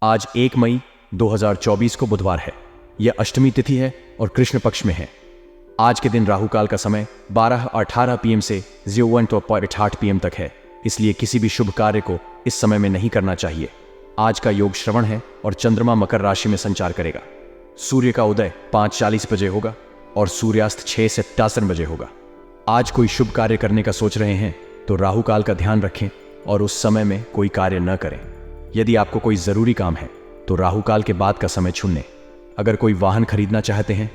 आज 1 मई 2024 को बुधवार है। यह अष्टमी तिथि है और कृष्ण पक्ष में है। आज के दिन राहु काल का समय 12:18 PM से 01:08 PM तक है, इसलिए किसी भी शुभ कार्य को इस समय में नहीं करना चाहिए। आज का योग श्रवण है और चंद्रमा मकर राशि में संचार करेगा। सूर्य का उदय 5:40 बजे होगा और सूर्यास्त 6:57 बजे होगा। आज कोई शुभ कार्य करने का सोच रहे हैं तो राहु काल का ध्यान रखें और उस समय में कोई कार्य न करें। यदि आपको कोई जरूरी काम है तो राहु काल के बाद का समय चुन लें। अगर कोई वाहन खरीदना चाहते हैं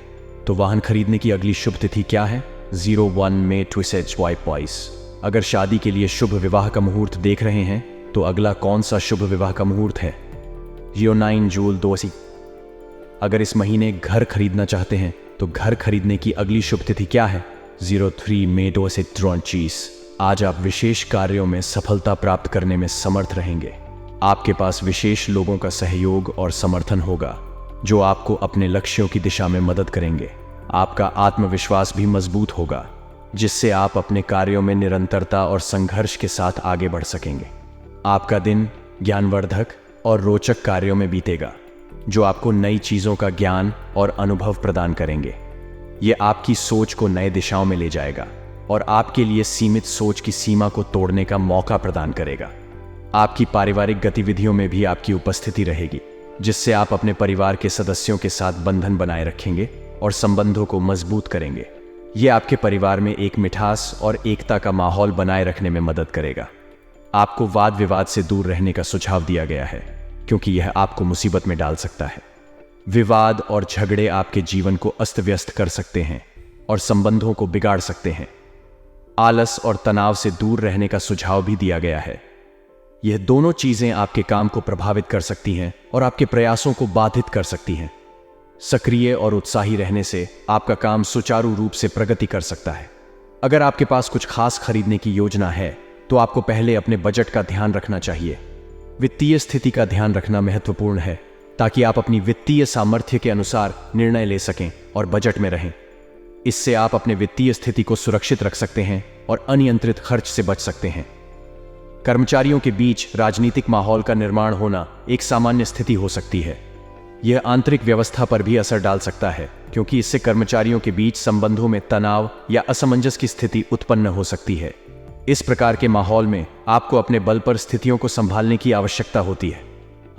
तो वाहन खरीदने की अगली शुभ तिथि क्या है? 01 May 2022। अगर शादी के लिए शुभ विवाह का मुहूर्त देख रहे हैं तो अगला कौन सा शुभ विवाह का मुहूर्त है? 09 जून 20। अगर इस महीने घर खरीदना चाहते हैं तो घर खरीदने की अगली शुभ तिथि क्या है? 03 May 2023। आज आप विशेष कार्यों में सफलता प्राप्त करने में समर्थ रहेंगे। आपके पास विशेष लोगों का सहयोग और समर्थन होगा जो आपको अपने लक्ष्यों की दिशा में मदद करेंगे। आपका आत्मविश्वास भी मजबूत होगा जिससे आप अपने कार्यों में निरंतरता और संघर्ष के साथ आगे बढ़ सकेंगे। आपका दिन ज्ञानवर्धक और रोचक कार्यों में बीतेगा जो आपको नई चीजों का ज्ञान और अनुभव प्रदान करेंगे। ये आपकी सोच को नए दिशाओं में ले जाएगा और आपके लिए सीमित सोच की सीमा को तोड़ने का मौका प्रदान करेगा। आपकी पारिवारिक गतिविधियों में भी आपकी उपस्थिति रहेगी जिससे आप अपने परिवार के सदस्यों के साथ बंधन बनाए रखेंगे और संबंधों को मजबूत करेंगे। ये आपके परिवार में एक मिठास और एकता का माहौल बनाए रखने में मदद करेगा। आपको वाद विवाद से दूर रहने का सुझाव दिया गया है क्योंकि यह आपको मुसीबत में डाल सकता है। विवाद और झगड़े आपके जीवन को अस्त व्यस्त कर सकते हैं और संबंधों को बिगाड़ सकते हैं। आलस और तनाव से दूर रहने का सुझाव भी दिया गया है। यह दोनों चीजें आपके काम को प्रभावित कर सकती हैं और आपके प्रयासों को बाधित कर सकती हैं। सक्रिय और उत्साही रहने से आपका काम सुचारू रूप से प्रगति कर सकता है। अगर आपके पास कुछ खास खरीदने की योजना है तो आपको पहले अपने बजट का ध्यान रखना चाहिए। वित्तीय स्थिति का ध्यान रखना महत्वपूर्ण है ताकि आप अपनी वित्तीय सामर्थ्य के अनुसार निर्णय ले सकें और बजट में रहें। इससे आप अपने वित्तीय स्थिति को सुरक्षित रख सकते हैं और अनियंत्रित खर्च से बच सकते हैं। कर्मचारियों के बीच राजनीतिक माहौल का निर्माण होना एक सामान्य स्थिति हो सकती है। यह आंतरिक व्यवस्था पर भी असर डाल सकता है क्योंकि इससे कर्मचारियों के बीच संबंधों में तनाव या असमंजस की स्थिति उत्पन्न हो सकती है। इस प्रकार के माहौल में आपको अपने बल पर स्थितियों को संभालने की आवश्यकता होती है।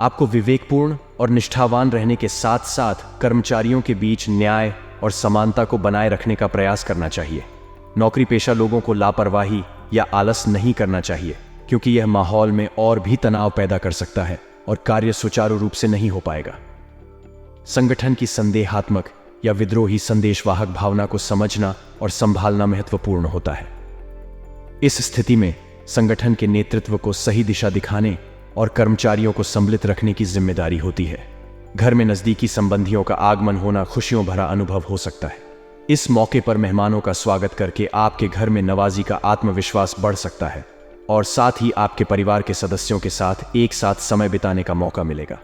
आपको विवेकपूर्ण और निष्ठावान रहने के साथ साथ कर्मचारियों के बीच न्याय और समानता को बनाए रखने का प्रयास करना चाहिए। नौकरी पेशा लोगों को लापरवाही या आलस नहीं करना चाहिए क्योंकि यह माहौल में और भी तनाव पैदा कर सकता है और कार्य सुचारू रूप से नहीं हो पाएगा। संगठन की संदेहात्मक या विद्रोही संदेशवाहक भावना को समझना और संभालना महत्वपूर्ण होता है। इस स्थिति में संगठन के नेतृत्व को सही दिशा दिखाने और कर्मचारियों को सम्मिलित रखने की जिम्मेदारी होती है। घर में नजदीकी संबंधियों का आगमन होना खुशियों भरा अनुभव हो सकता है। इस मौके पर मेहमानों का स्वागत करके आपके घर में नवाजी का आत्मविश्वास बढ़ सकता है और साथ ही आपके परिवार के सदस्यों के साथ एक साथ समय बिताने का मौका मिलेगा।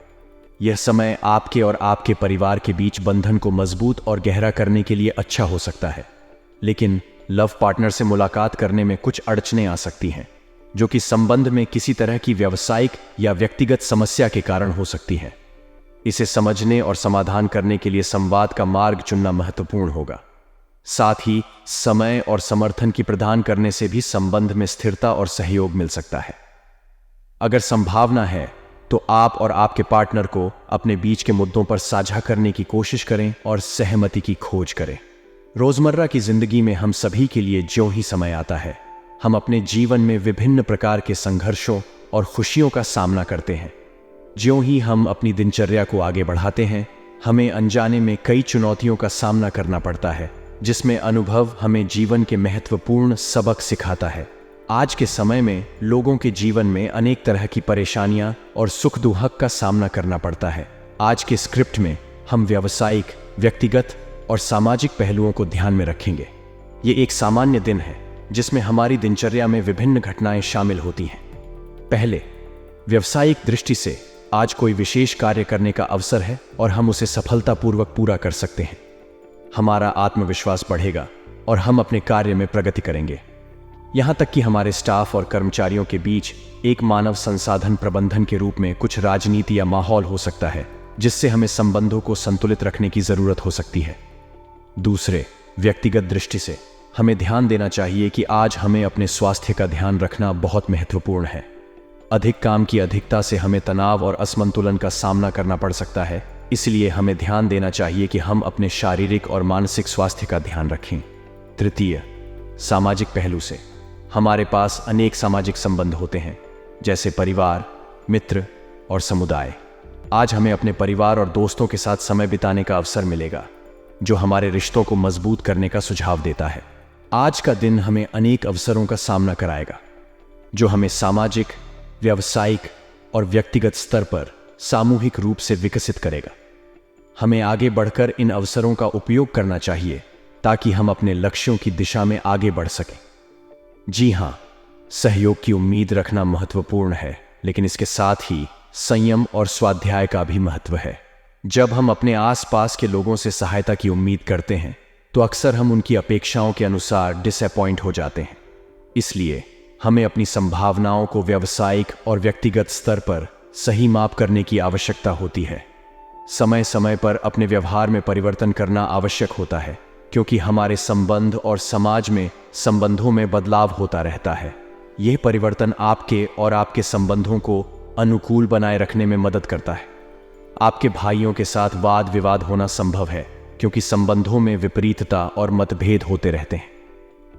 यह समय आपके और आपके परिवार के बीच बंधन को मजबूत और गहरा करने के लिए अच्छा हो सकता है, लेकिन लव पार्टनर से मुलाकात करने में कुछ अड़चनें आ सकती हैं जो कि संबंध में किसी तरह की व्यावसायिक या व्यक्तिगत समस्या के कारण हो सकती हैं। इसे समझने और समाधान करने के लिए संवाद का मार्ग चुनना महत्वपूर्ण होगा। साथ ही समय और समर्थन की प्रदान करने से भी संबंध में स्थिरता और सहयोग मिल सकता है। अगर संभावना है तो आप और आपके पार्टनर को अपने बीच के मुद्दों पर साझा करने की कोशिश करें और सहमति की खोज करें। रोजमर्रा की जिंदगी में हम सभी के लिए ज्यों ही समय आता है, हम अपने जीवन में विभिन्न प्रकार के संघर्षों और खुशियों का सामना करते हैं। ज्यों ही हम अपनी दिनचर्या को आगे बढ़ाते हैं, हमें अनजाने में कई चुनौतियों का सामना करना पड़ता है जिसमें अनुभव हमें जीवन के महत्वपूर्ण सबक सिखाता है। आज के समय में लोगों के जीवन में अनेक तरह की परेशानियां और सुख दुख का सामना करना पड़ता है। आज के स्क्रिप्ट में हम व्यावसायिक, व्यक्तिगत और सामाजिक पहलुओं को ध्यान में रखेंगे। ये एक सामान्य दिन है जिसमें हमारी दिनचर्या में विभिन्न घटनाएं शामिल होती हैं। पहले, व्यावसायिक दृष्टि से आज कोई विशेष कार्य करने का अवसर है और हम उसे सफलतापूर्वक पूरा कर सकते हैं। हमारा आत्मविश्वास बढ़ेगा और हम अपने कार्य में प्रगति करेंगे। यहाँ तक कि हमारे स्टाफ और कर्मचारियों के बीच एक मानव संसाधन प्रबंधन के रूप में कुछ राजनीति या माहौल हो सकता है जिससे हमें संबंधों को संतुलित रखने की जरूरत हो सकती है। दूसरे, व्यक्तिगत दृष्टि से हमें ध्यान देना चाहिए कि आज हमें अपने स्वास्थ्य का ध्यान रखना बहुत महत्वपूर्ण है। अधिक काम की अधिकता से हमें तनाव और असंतुलन का सामना करना पड़ सकता है, इसलिए हमें ध्यान देना चाहिए कि हम अपने शारीरिक और मानसिक स्वास्थ्य का ध्यान रखें। तृतीय, सामाजिक पहलू से हमारे पास अनेक सामाजिक संबंध होते हैं, जैसे परिवार, मित्र और समुदाय। आज हमें अपने परिवार और दोस्तों के साथ समय बिताने का अवसर मिलेगा, जो हमारे रिश्तों को मजबूत करने का सुझाव देता है। आज का दिन हमें अनेक अवसरों का सामना कराएगा, जो हमें सामाजिक, व्यावसायिक और व्यक्तिगत स्तर पर सामूहिक रूप से विकसित करेगा। हमें आगे बढ़कर इन अवसरों का उपयोग करना चाहिए ताकि हम अपने लक्ष्यों की दिशा में आगे बढ़ सकें। जी हां, सहयोग की उम्मीद रखना महत्वपूर्ण है, लेकिन इसके साथ ही संयम और स्वाध्याय का भी महत्व है। जब हम अपने आसपास के लोगों से सहायता की उम्मीद करते हैं तो अक्सर हम उनकी अपेक्षाओं के अनुसार डिसअपॉइंट हो जाते हैं। इसलिए हमें अपनी संभावनाओं को व्यावसायिक और व्यक्तिगत स्तर पर सही माप करने की आवश्यकता होती है। समय समय पर अपने व्यवहार में परिवर्तन करना आवश्यक होता है, क्योंकि हमारे संबंध और समाज में संबंधों में बदलाव होता रहता है। यह परिवर्तन आपके और आपके संबंधों को अनुकूल बनाए रखने में मदद करता है। आपके भाइयों के साथ वाद विवाद होना संभव है, क्योंकि संबंधों में विपरीतता और मतभेद होते रहते हैं।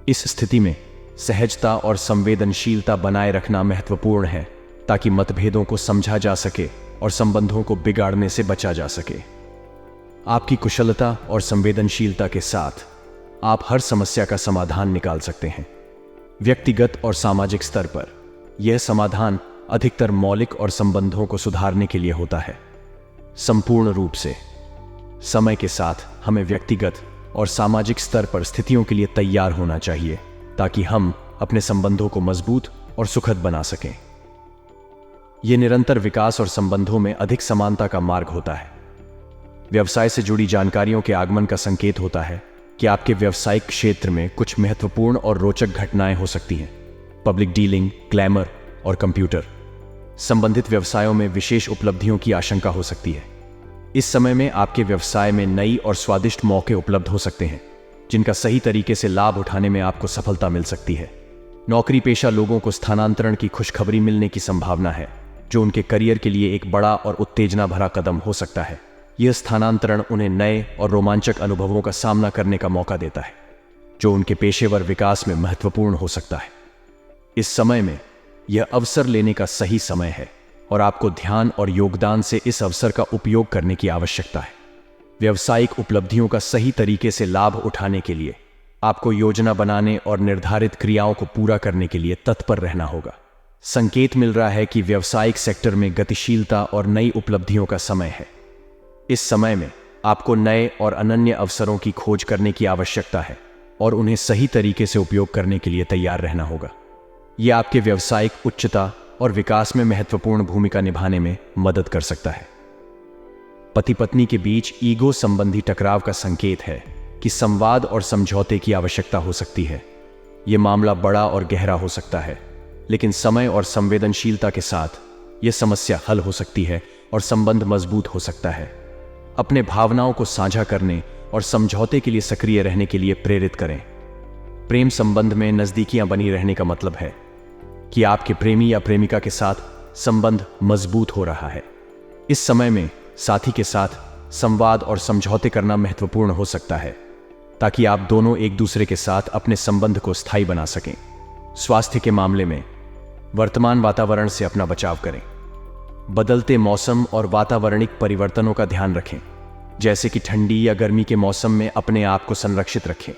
इस स्थिति में सहजता और संवेदनशीलता बनाए रखना महत्वपूर्ण है, ताकि मतभेदों को समझा जा सके और संबंधों को बिगाड़ने से बचा जा सके। आपकी कुशलता और संवेदनशीलता के साथ आप हर समस्या का समाधान निकाल सकते हैं। व्यक्तिगत और सामाजिक स्तर पर यह समाधान अधिकतर मौलिक और संबंधों को सुधारने के लिए होता है। संपूर्ण रूप से समय के साथ हमें व्यक्तिगत और सामाजिक स्तर पर स्थितियों के लिए तैयार होना चाहिए, ताकि हम अपने संबंधों को मजबूत और सुखद बना सकें। यह निरंतर विकास और संबंधों में अधिक समानता का मार्ग होता है। व्यवसाय से जुड़ी जानकारियों के आगमन का संकेत होता है कि आपके व्यावसायिक क्षेत्र में कुछ महत्वपूर्ण और रोचक घटनाएं हो सकती हैं। पब्लिक डीलिंग, ग्लैमर और कंप्यूटर संबंधित व्यवसायों में विशेष उपलब्धियों की आशंका हो सकती है। इस समय में आपके व्यवसाय में नई और स्वादिष्ट मौके उपलब्ध हो सकते हैं, जिनका सही तरीके से लाभ उठाने में आपको सफलता मिल सकती है। नौकरी पेशा लोगों को स्थानांतरण की खुशखबरी मिलने की संभावना है, जो उनके करियर के लिए एक बड़ा और उत्तेजना भरा कदम हो सकता है। यह स्थानांतरण उन्हें नए और रोमांचक अनुभवों का सामना करने का मौका देता है, जो उनके पेशेवर विकास में महत्वपूर्ण हो सकता है। इस समय में यह अवसर लेने का सही समय है और आपको ध्यान और योगदान से इस अवसर का उपयोग करने की आवश्यकता है। व्यावसायिक उपलब्धियों का सही तरीके से लाभ उठाने के लिए आपको योजना बनाने और निर्धारित क्रियाओं को पूरा करने के लिए तत्पर रहना होगा। संकेत मिल रहा है कि व्यावसायिक सेक्टर में गतिशीलता और नई उपलब्धियों का समय है। इस समय में आपको नए और अनन्य अवसरों की खोज करने की आवश्यकता है और उन्हें सही तरीके से उपयोग करने के लिए तैयार रहना होगा। यह आपके व्यावसायिक उच्चता और विकास में महत्वपूर्ण भूमिका निभाने में मदद कर सकता है। पति पत्नी के बीच ईगो संबंधी टकराव का संकेत है कि संवाद और समझौते की आवश्यकता हो सकती है। यह मामला बड़ा और गहरा हो सकता है, लेकिन समय और संवेदनशीलता के साथ यह समस्या हल हो सकती है और संबंध मजबूत हो सकता है। अपने भावनाओं को साझा करने और समझौते के लिए सक्रिय रहने के लिए प्रेरित करें। प्रेम संबंध में नजदीकियां बनी रहने का मतलब है कि आपके प्रेमी या प्रेमिका के साथ संबंध मजबूत हो रहा है। इस समय में साथी के साथ संवाद और समझौते करना महत्वपूर्ण हो सकता है, ताकि आप दोनों एक दूसरे के साथ अपने संबंध को स्थायी बना सकें। स्वास्थ्य के मामले में वर्तमान वातावरण से अपना बचाव करें। बदलते मौसम और वातावरणिक परिवर्तनों का ध्यान रखें, जैसे कि ठंडी या गर्मी के मौसम में अपने आप को संरक्षित रखें।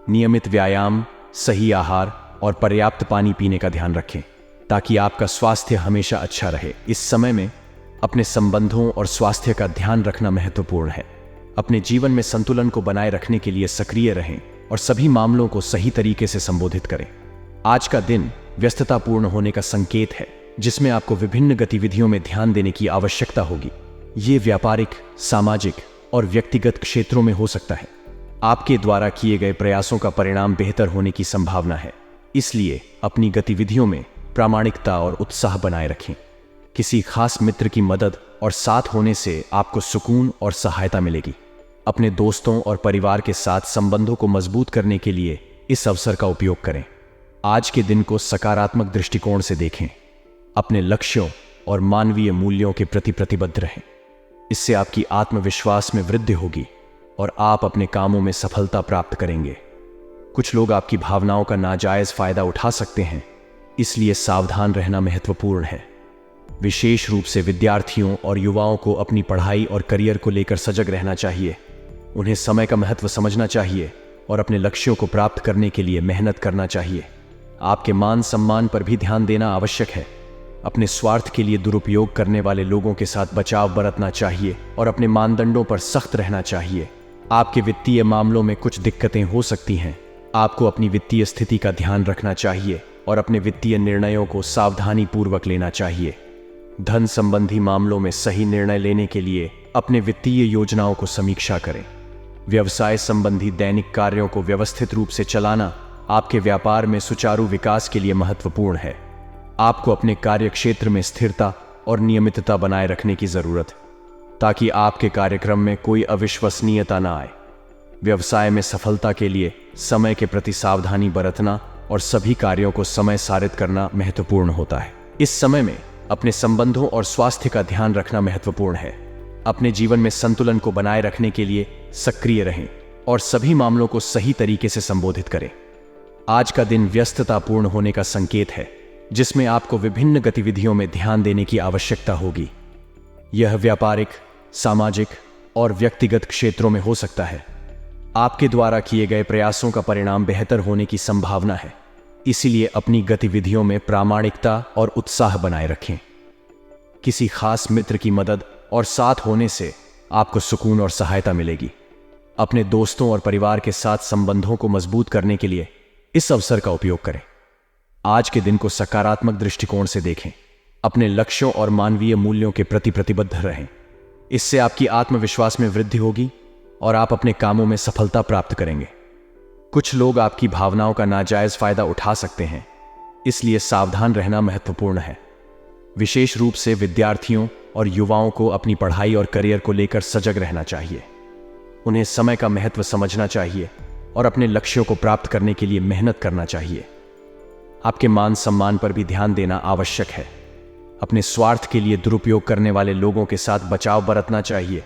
नियमित व्यायाम, सही आहार और पर्याप्त पानी पीने का ध्यान रखें, ताकि आपका स्वास्थ्य हमेशा अच्छा रहे। इस समय में अपने संबंधों और स्वास्थ्य का ध्यान रखना महत्वपूर्ण है। अपने जीवन में संतुलन को बनाए रखने के लिए सक्रिय रहें और सभी मामलों को सही तरीके से संबोधित करें। आज का दिन व्यस्ततापूर्ण होने का संकेत है, जिसमें आपको विभिन्न गतिविधियों में ध्यान देने की आवश्यकता होगी। ये व्यापारिक, सामाजिक और व्यक्तिगत क्षेत्रों में हो सकता है। आपके द्वारा किए गए प्रयासों का परिणाम बेहतर होने की संभावना है। इसलिए अपनी गतिविधियों में प्रामाणिकता और उत्साह बनाए रखें। किसी खास मित्र की मदद और साथ होने से आपको सुकून और सहायता मिलेगी। अपने दोस्तों और परिवार के साथ संबंधों को मजबूत करने के लिए इस अवसर का उपयोग करें। आज के दिन को सकारात्मक दृष्टिकोण से देखें। अपने लक्ष्यों और मानवीय मूल्यों के प्रति प्रतिबद्ध रहें। इससे आपकी आत्मविश्वास में वृद्धि होगी और आप अपने कामों में सफलता प्राप्त करेंगे। कुछ लोग आपकी भावनाओं का नाजायज फायदा उठा सकते हैं, इसलिए सावधान रहना महत्वपूर्ण है। विशेष रूप से विद्यार्थियों और युवाओं को अपनी पढ़ाई और करियर को लेकर सजग रहना चाहिए। उन्हें समय का महत्व समझना चाहिए और अपने लक्ष्यों को प्राप्त करने के लिए मेहनत करना चाहिए। आपके मान सम्मान पर भी ध्यान देना आवश्यक है। अपने स्वार्थ के लिए दुरुपयोग करने वाले लोगों के साथ बचाव बरतना चाहिए और अपने मानदंडों पर सख्त रहना चाहिए। आपके वित्तीय मामलों में कुछ दिक्कतें हो सकती हैं। आपको अपनी वित्तीय स्थिति का ध्यान रखना चाहिए और अपने वित्तीय निर्णयों को सावधानी पूर्वक लेना चाहिए। धन संबंधी मामलों में सही निर्णय लेने के लिए अपने वित्तीय योजनाओं को समीक्षा करें। व्यवसाय संबंधी दैनिक कार्यों को व्यवस्थित रूप से चलाना आपके व्यापार में सुचारू विकास के लिए महत्वपूर्ण है। आपको अपने कार्य क्षेत्र में स्थिरता और नियमितता बनाए रखने की जरूरत है, ताकि आपके कार्यक्रम में कोई अविश्वसनीयता न आए। व्यवसाय में सफलता के लिए समय के प्रति सावधानी बरतना और सभी कार्यों को समय सारित करना महत्वपूर्ण होता है। इस समय में अपने संबंधों और स्वास्थ्य का ध्यान रखना महत्वपूर्ण है। अपने जीवन में संतुलन को बनाए रखने के लिए सक्रिय रहें और सभी मामलों को सही तरीके से संबोधित करें। आज का दिन व्यस्ततापूर्ण होने का संकेत है, जिसमें आपको विभिन्न गतिविधियों में ध्यान देने की आवश्यकता होगी। यह व्यापारिक, सामाजिक और व्यक्तिगत क्षेत्रों में हो सकता है। आपके द्वारा किए गए प्रयासों का परिणाम बेहतर होने की संभावना है, इसीलिए अपनी गतिविधियों में प्रामाणिकता और उत्साह बनाए रखें। किसी खास मित्र की मदद और साथ होने से आपको सुकून और सहायता मिलेगी। अपने दोस्तों और परिवार के साथ संबंधों को मजबूत करने के लिए इस अवसर का उपयोग करें। आज के दिन को सकारात्मक दृष्टिकोण से देखें। अपने लक्ष्यों और मानवीय मूल्यों के प्रति प्रतिबद्ध रहें। इससे आपकी आत्मविश्वास में वृद्धि होगी और आप अपने कामों में सफलता प्राप्त करेंगे। कुछ लोग आपकी भावनाओं का नाजायज फायदा उठा सकते हैं, इसलिए सावधान रहना महत्वपूर्ण है। विशेष रूप से विद्यार्थियों और युवाओं को अपनी पढ़ाई और करियर को लेकर सजग रहना चाहिए। उन्हें समय का महत्व समझना चाहिए और अपने लक्ष्यों को प्राप्त करने के लिए मेहनत करना चाहिए। आपके मान सम्मान पर भी ध्यान देना आवश्यक है। अपने स्वार्थ के लिए दुरुपयोग करने वाले लोगों के साथ बचाव बरतना चाहिए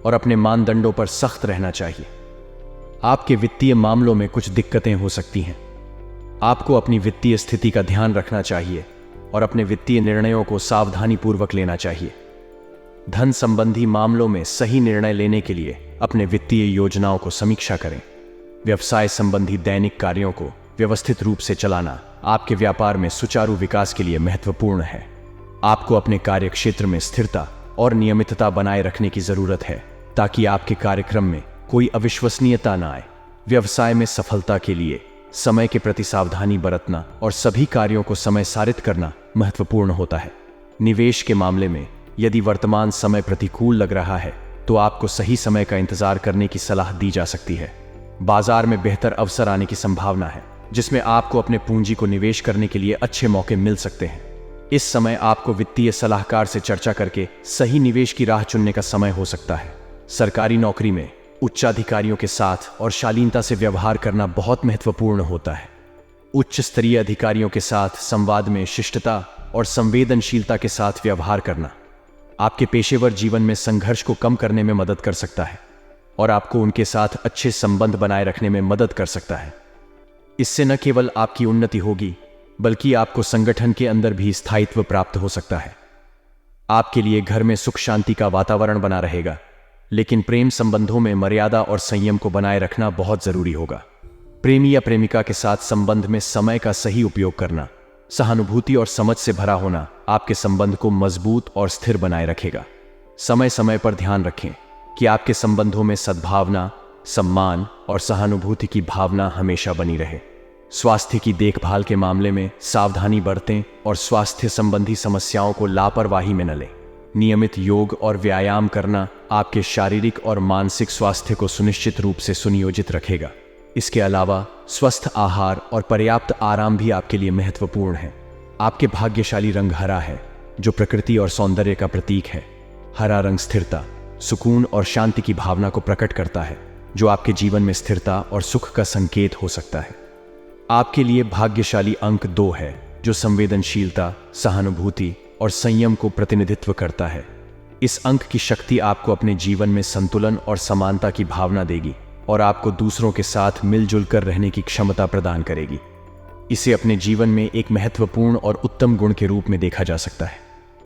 और अपने मानदंडों पर सख्त रहना चाहिए। आपके वित्तीय मामलों में कुछ दिक्कतें हो सकती हैं। आपको अपनी वित्तीय स्थिति का ध्यान रखना चाहिए और अपने वित्तीय निर्णयों को सावधानीपूर्वक लेना चाहिए। धन संबंधी मामलों में सही निर्णय लेने के लिए अपने वित्तीय योजनाओं को समीक्षा करें। व्यवसाय संबंधी दैनिक कार्यों को व्यवस्थित रूप से चलाना आपके व्यापार में सुचारू विकास के लिए महत्वपूर्ण है। आपको अपने कार्य क्षेत्र में स्थिरता और नियमितता बनाए रखने की जरूरत है, ताकि आपके कार्यक्रम में कोई अविश्वसनीयता न आए। व्यवसाय में सफलता के लिए समय के प्रति सावधानी बरतना और सभी कार्यों को समय सारित करना महत्वपूर्ण होता है। निवेश के मामले में यदि वर्तमान समय प्रतिकूल लग रहा है, तो आपको सही समय का इंतजार करने की सलाह दी जा सकती है। बाजार में बेहतर अवसर आने की संभावना है, जिसमें आपको अपने पूंजी को निवेश करने के लिए अच्छे मौके मिल सकते हैं। इस समय आपको वित्तीय सलाहकार से चर्चा करके सही निवेश की राह चुनने का समय हो सकता है। सरकारी नौकरी में उच्चाधिकारियों के साथ और शालीनता से व्यवहार करना बहुत महत्वपूर्ण होता है। उच्च स्तरीय अधिकारियों के साथ संवाद में शिष्टता और संवेदनशीलता के साथ व्यवहार करना आपके पेशेवर जीवन में संघर्ष को कम करने में मदद कर सकता है और आपको उनके साथ अच्छे संबंध बनाए रखने में मदद कर सकता है। इससे न केवल आपकी उन्नति होगी, बल्कि आपको संगठन के अंदर भी स्थायित्व प्राप्त हो सकता है। आपके लिए घर में सुख शांति का वातावरण बना रहेगा, लेकिन प्रेम संबंधों में मर्यादा और संयम को बनाए रखना बहुत जरूरी होगा। प्रेमी या प्रेमिका के साथ संबंध में समय का सही उपयोग करना, सहानुभूति और समझ से भरा होना आपके संबंध को मजबूत और स्थिर बनाए रखेगा। समय समय पर ध्यान रखें कि आपके संबंधों में सद्भावना, सम्मान और सहानुभूति की भावना हमेशा बनी रहे। स्वास्थ्य की देखभाल के मामले में सावधानी बरतें और स्वास्थ्य संबंधी समस्याओं को लापरवाही में न लें। नियमित योग और व्यायाम करना आपके शारीरिक और मानसिक स्वास्थ्य को सुनिश्चित रूप से सुनियोजित रखेगा। इसके अलावा स्वस्थ आहार और पर्याप्त आराम भी आपके लिए महत्वपूर्ण है। आपके भाग्यशाली रंग हरा है, जो प्रकृति और सौंदर्य का प्रतीक है। हरा रंग स्थिरता, सुकून और शांति की भावना को प्रकट करता है, जो आपके जीवन में स्थिरता और सुख का संकेत हो सकता है। आपके लिए भाग्यशाली अंक 2 है, जो संवेदनशीलता, सहानुभूति और संयम को प्रतिनिधित्व करता है। इस अंक की शक्ति आपको अपने जीवन में संतुलन और समानता की भावना देगी और आपको दूसरों के साथ मिलजुल कर रहने की क्षमता प्रदान करेगी। इसे अपने जीवन में एक महत्वपूर्ण और उत्तम गुण के रूप में देखा जा सकता है।